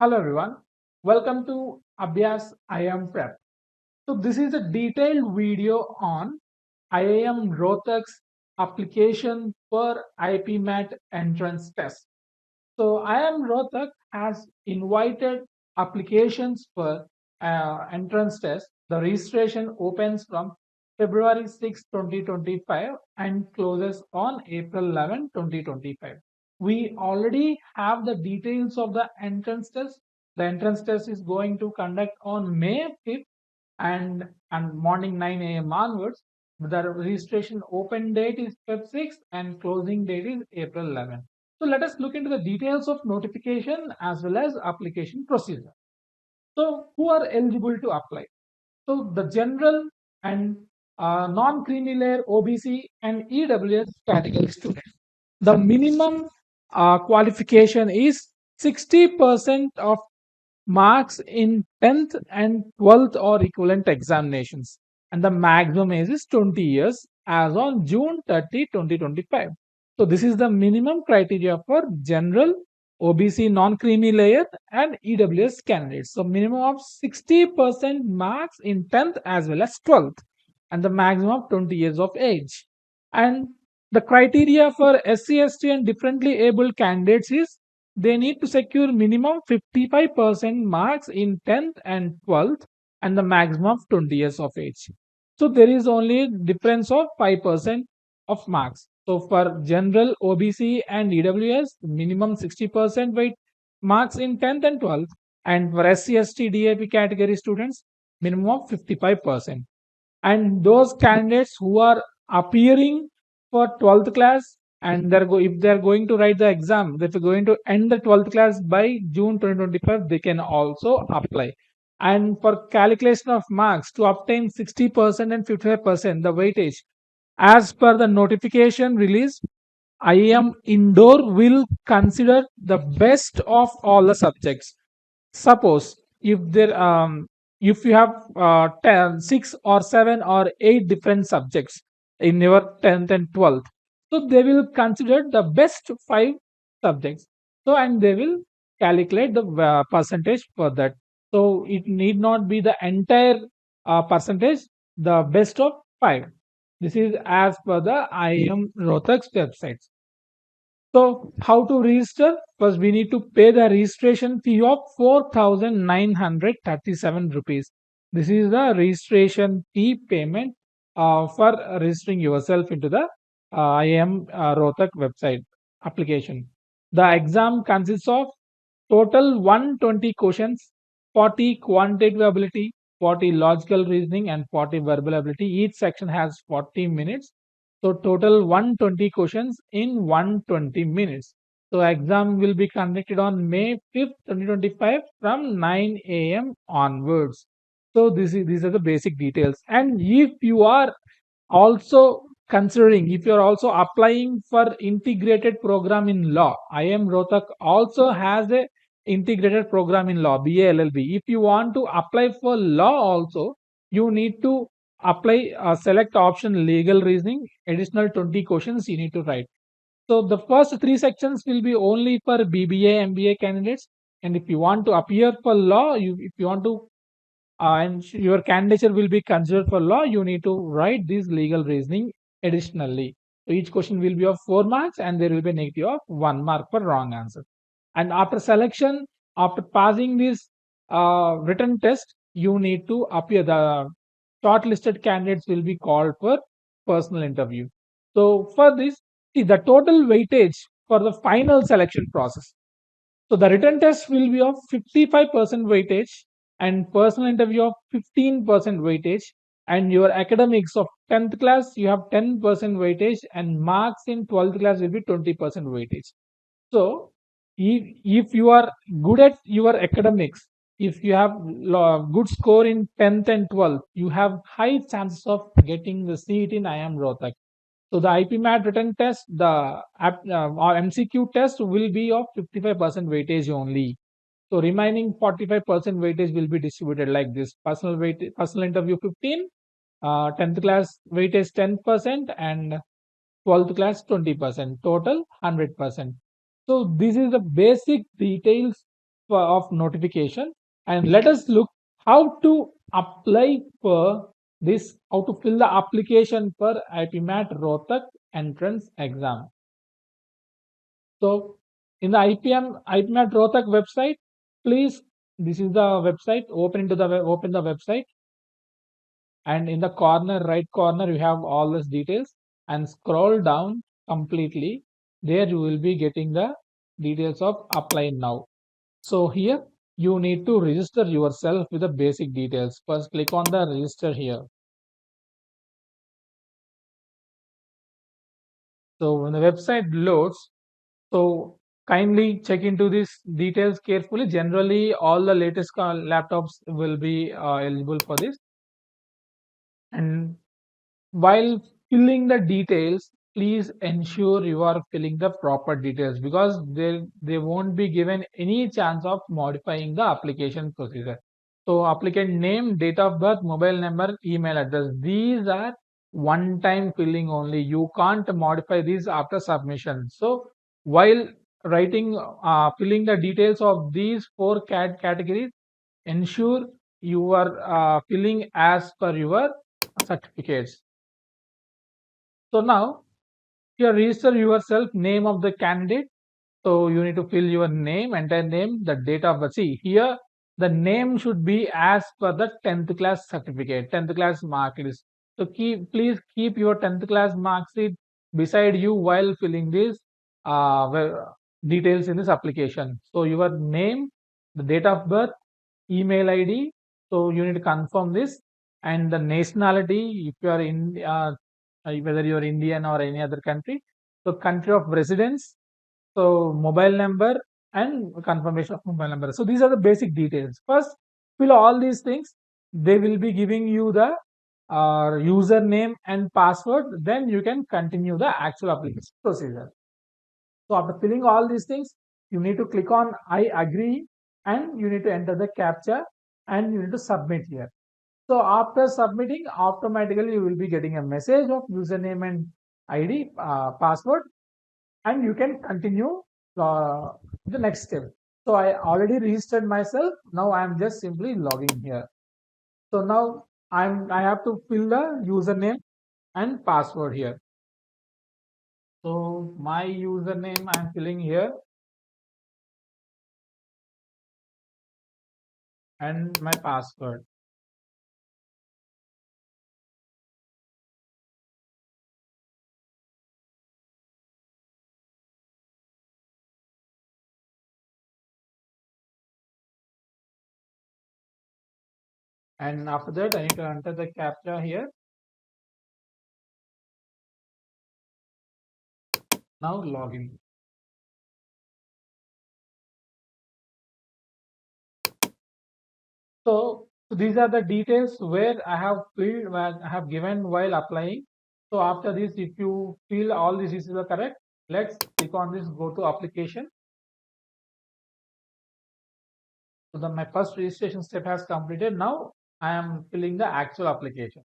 Hello everyone, welcome to Abhyas IIM Prep. So this is a detailed video on IIM Rohtak's application for IPMAT entrance test. So IIM Rohtak has invited applications for entrance test. The registration opens from February 6, 2025 and closes on April 11, 2025. We already have the details of the entrance test. The entrance test is going to conduct on May 5th and morning 9 a.m. onwards. The registration open date is Feb 6th and closing date is April 11th. So let us look into the details of notification as well as application procedure. So who are eligible to apply? So the general and non-creamy layer OBC and EWS category students. The minimum qualification is 60% of marks in 10th and 12th or equivalent examinations, and the maximum age is 20 years as on June 30, 2025. So this is the minimum criteria for general OBC non-creamy layer and EWS candidates. So minimum of 60% marks in 10th as well as 12th, and the maximum of 20 years of age. And the criteria for SC, ST and differently abled candidates is they need to secure minimum 55% marks in 10th and 12th and the maximum of 20 years of age. So there is only difference of 5% of marks. So for general OBC and EWS, minimum 60% weight marks in 10th and 12th, and for SC, ST, DAP category students, minimum of 55%. And those candidates who are appearing for 12th class and if they're going to write the exam, if they're going to end the 12th class by June 2025, they can also apply. And for calculation of marks to obtain 60% and 55%, the weightage, as per the notification release, IIM Indoor will consider the best of all the subjects. Suppose if you have 6 or 7 or 8 different subjects in your 10th and 12th, so they will consider the best 5 subjects. So and they will calculate the percentage for that. So it need not be the entire percentage, the best of 5. This is as per the IIM Rohtak's website. So how to register? First, we need to pay the registration fee of 4,937 rupees. This is the registration fee payment for registering yourself into the IIM Rohtak website application. The exam consists of total 120 questions, 40 quantitative ability, 40 logical reasoning, and 40 verbal ability. Each section has 40 minutes. So total 120 questions in 120 minutes. So exam will be conducted on May 5th, 2025 from 9 a.m. onwards. So these are the basic details. And if you are also considering, if you are also applying for integrated program in law, IIM Rohtak also has a integrated program in law, BA LLB. If you want to apply for law also, you need to apply select option legal reasoning, additional 20 questions you need to write. So the first 3 sections will be only for BBA MBA candidates, and if you want to appear for law, if you want to and your candidature will be considered for law, you need to write this legal reasoning additionally. So each question will be of 4 marks and there will be a negative of 1 mark for wrong answer. And after selection, after passing this written test, you need to appear. The shortlisted candidates will be called for personal interview. So for this, see the total weightage for the final selection process. So the written test will be of 55% weightage and personal interview of 15% weightage, and your academics of 10th class you have 10% weightage and marks in 12th class will be 20% weightage. So if you are good at your academics, if you have good score in 10th and 12th, you have high chances of getting the seat in IIM Rohtak. So the IPMAT written test, the or MCQ test will be of 55% weightage only. So remaining 45% weightage will be distributed like this: personal interview 15, 10th class weightage 10%, and 12th class 20%. Total 100%. So this is the basic details of notification, and let us look how to apply for this, how to fill the application for IPMAT Rohtak entrance exam. So in the IPMAT Rohtak website, please, this is the website, open the website, and in the right corner you have all these details, and scroll down completely. There you will be getting the details of apply now. So here you need to register yourself with the basic details. First click on the register here. So when the website loads, so kindly check into these details carefully. Generally all the latest laptops will be eligible for this. And while filling the details, please ensure you are filling the proper details, because they won't be given any chance of modifying the application procedure. So applicant name, date of birth, mobile number, email address, these are one time filling only. You can't modify these after submission. So while writing filling the details of these four categories, ensure you are filling as per your certificates. So now you register yourself, name of the candidate. So you need to fill your name, entire name, the date of birth. See here, the name should be as per the 10th class certificate, 10th class mark list. So please keep your 10th class mark sheet beside you while filling these details in this application. So your name, the date of birth, email ID. So you need to confirm this, and the nationality, if you are in whether you are Indian or any other country. So country of residence, so mobile number and confirmation of mobile number. So these are the basic details. First, fill all these things. They will be giving you the username and password. Then you can continue the actual application procedure. So after filling all these things, you need to click on I agree, and you need to enter the captcha, and you need to submit here. So after submitting, automatically you will be getting a message of username and ID, password, and you can continue the next step. So I already registered myself. Now I am just simply logging here. So now I have to fill the username and password here. So my username I am filling here, and my password. And after that, I need to enter the captcha here. Now login. So these are the details where I have filled, where I have given while applying. So after this, if you feel all these is correct, let's click on this, go to application. So my first registration step has completed. Now I am filling the actual application.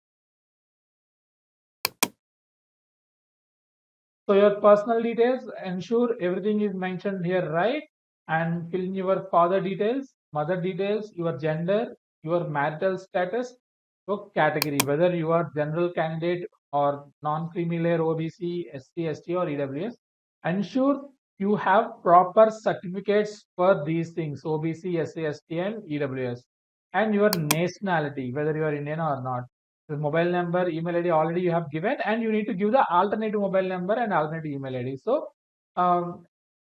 So your personal details, ensure everything is mentioned here right, and fill in your father details, mother details, your gender, your marital status, your category, whether you are general candidate or non-creamy layer, OBC, SC, ST or EWS. Ensure you have proper certificates for these things, OBC, SC, ST and EWS, and your nationality, whether you are Indian or not. The mobile number, email ID already you have given, and you need to give the alternative mobile number and alternative email ID. Um,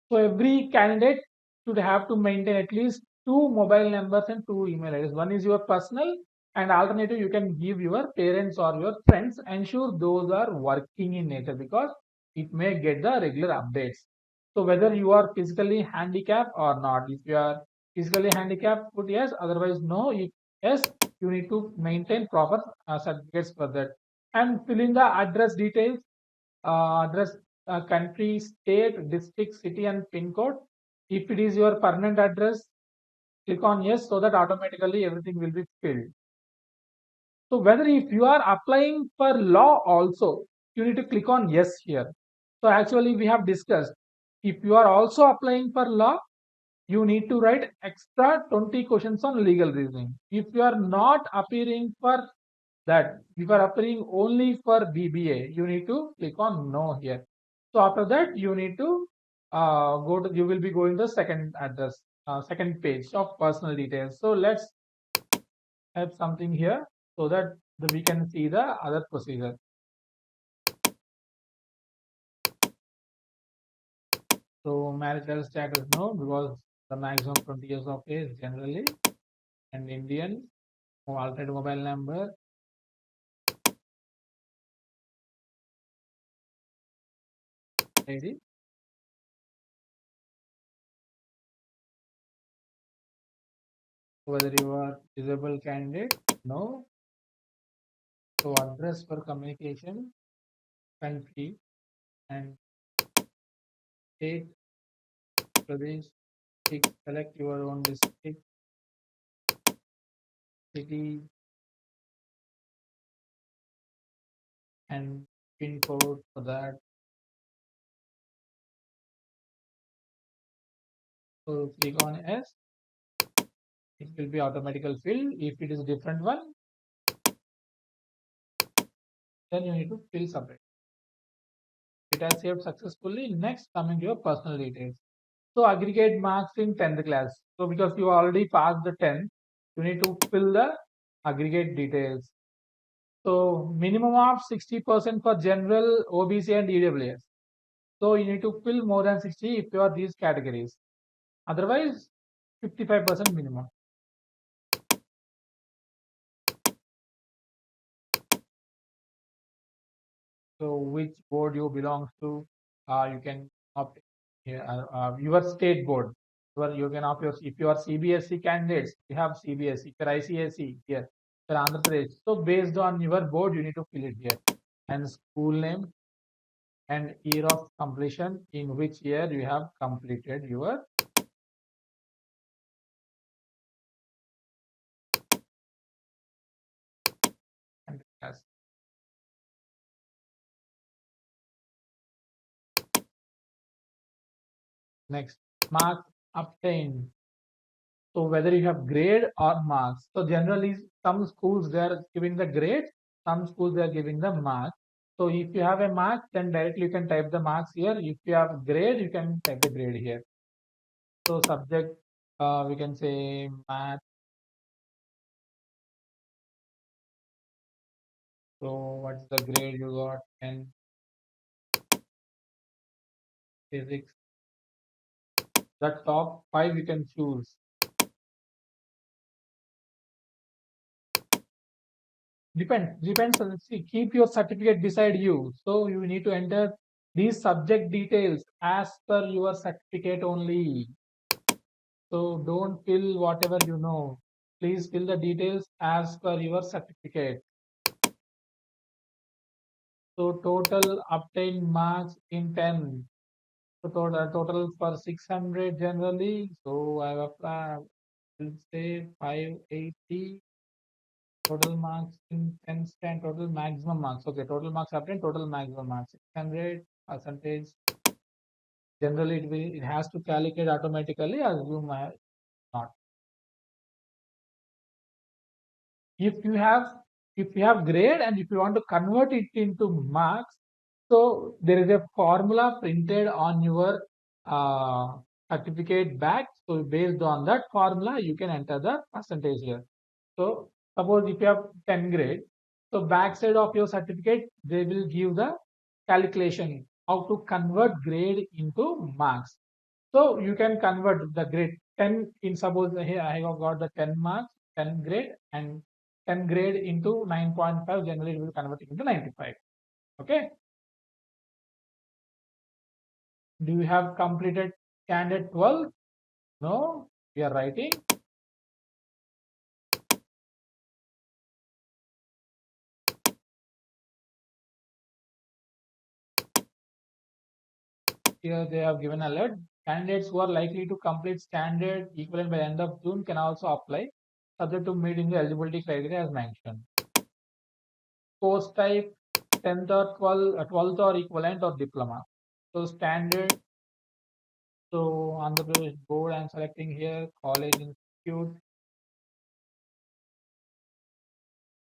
so every candidate should have to maintain at least two mobile numbers and two email IDs. One is your personal, and alternative you can give your parents or your friends. Ensure those are working in nature, because it may get the regular updates. So whether you are physically handicapped or not, if you are physically handicapped, put yes. Otherwise, no. If yes, you need to maintain proper certificates for that, and fill in the address details, address, country, state, district, city and pin code. If it is your permanent address, click on yes, so that automatically everything will be filled. So whether if you are applying for law also, you need to click on yes here. So actually we have discussed, if you are also applying for law, you need to write extra 20 questions on legal reasoning. If you are not appearing for that, if you are appearing only for BBA, you need to click on no here. So after that, you need to you will be going the second address, second page of personal details. So let's have something here so that we can see the other procedure. So marital status no, because the maximum 20 years of age generally, and Indian, alternate mobile number, ID. Whether you are disabled candidate, no. So address for communication, country, and state, Pradesh, select your own district, city, and pin code for that. So click on S. It will be automatical fill. If it is a different one, then you need to fill separate. It has saved successfully. Next, coming to your personal details. So aggregate marks in 10th class. So because you already passed the 10th, you need to fill the aggregate details. So minimum of 60% for general, OBC and EWS. So you need to fill more than 60 if you are these categories. Otherwise, 55% minimum. So which board you belong to, you can opt here. Your state board. You can opt your, if you are CBSE candidates, you have CBSE. If you're ICSE here, for Andhra Pradesh. So based on your board, you need to fill it here. And school name and year of completion, in which year you have completed your class. Next, marks obtained. So whether you have grade or marks. So generally, some schools they are giving the grade, some schools they are giving the marks. So if you have a mark, then directly you can type the marks here. If you have grade, you can type the grade here. So subject, we can say math. So what's the grade you got? And physics. The top 5 you can choose. Depends on, see, keep your certificate beside you. So you need to enter these subject details as per your certificate only. So don't fill whatever you know. Please fill the details as per your certificate. So total obtained marks in 10. So total for 600 generally. So I have applied, will say 580. Total marks in 10 stand, total maximum marks. Okay, total marks obtained, total maximum marks. 600 percentage. Generally, it has to calculate automatically. Assume not. if you have if you have grade and if you want to convert it into marks, so there is a formula printed on your uh, certificate back. So based on that formula you can enter the percentage here. So suppose if you have 10 grade, so backside of your certificate they will give the calculation how to convert grade into marks. So you can convert the grade 10 in, suppose here I have got the 10 marks, 10 grade, and 10 grade into 9.5, generally it will convert it into 95. Okay. Do you have completed candidate 12? No, we are writing. Here they have given alert. Candidates who are likely to complete standard equivalent by end of June can also apply, subject to meeting the eligibility criteria as mentioned. Course type 10th or 12th or equivalent or diploma. So standard So Andhra Pradesh board, I'm selecting here college institute.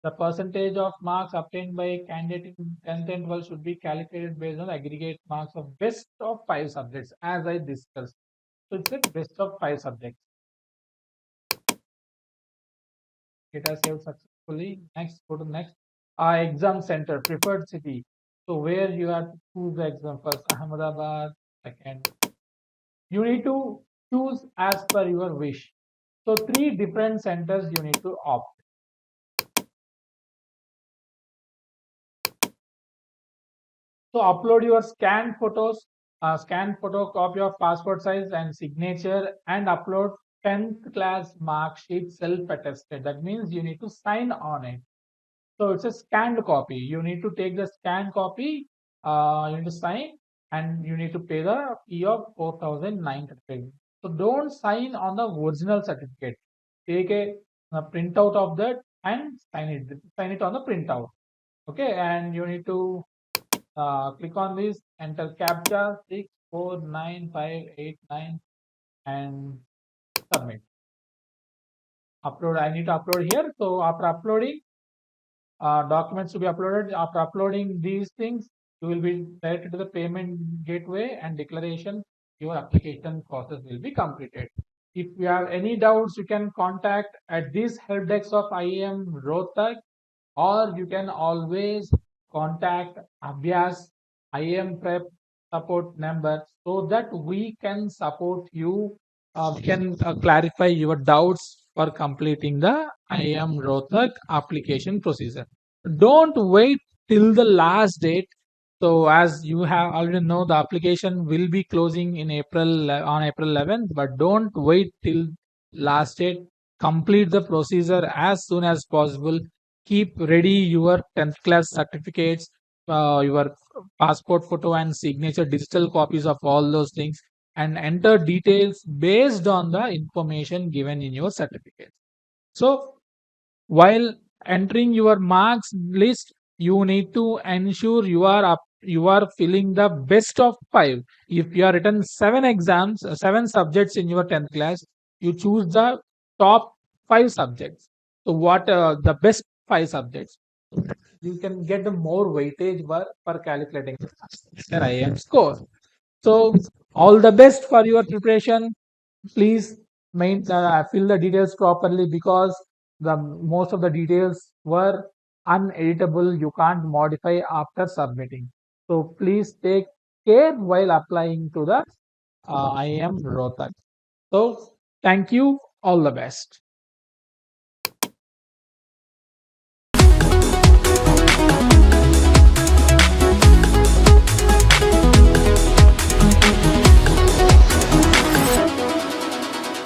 The percentage of marks obtained by a candidate in 10th and 12th should be calculated based on aggregate marks of best of 5 subjects, as I discussed. So it's a best of 5 subjects. It has saved successfully. Next, go to next. Exam center, preferred city. So where you have to choose the exam first, Ahmedabad, second. You need to choose as per your wish. So 3 different centers you need to opt. So upload your scanned photos, scanned photocopy of passport size and signature, and upload 10th class mark sheet self-attested. That means you need to sign on it. So it's a scanned copy. You need to take the scanned copy, you need to sign, and you need to pay the fee of 4,900. So don't sign on the original certificate. Take a printout of that and sign it on the printout. Okay, and you need to click on this, enter captcha 64958 and submit. Upload. I need to upload here. So after uploading, documents to be uploaded. After uploading these things, you will be directed to the payment gateway and declaration. Your application process will be completed. If you have any doubts, you can contact at this help desk of IIM Rohtak, or you can always contact Abhyas IIM Prep support number so that we can support you. We can clarify your doubts for completing the IIM Rohtak application procedure. Don't wait till the last date. So as you have already know, the application will be closing in on April 11th, but don't wait till last date. Complete the procedure as soon as possible. Keep ready your 10th class certificates, your passport photo and signature, digital copies of all those things, and enter details based on the information given in your certificate. So while entering your marks list, you need to ensure you are filling the best of 5. If you are written 7 exams, 7 subjects in your 10th class, you choose the top 5 subjects. So what the best 5 subjects? You can get the more weightage for calculating your IIM score. So all the best for your preparation. Please fill the details properly, because the most of the details were uneditable. You can't modify after submitting. So please take care while applying to the IIM Rohtak. So thank you. All the best.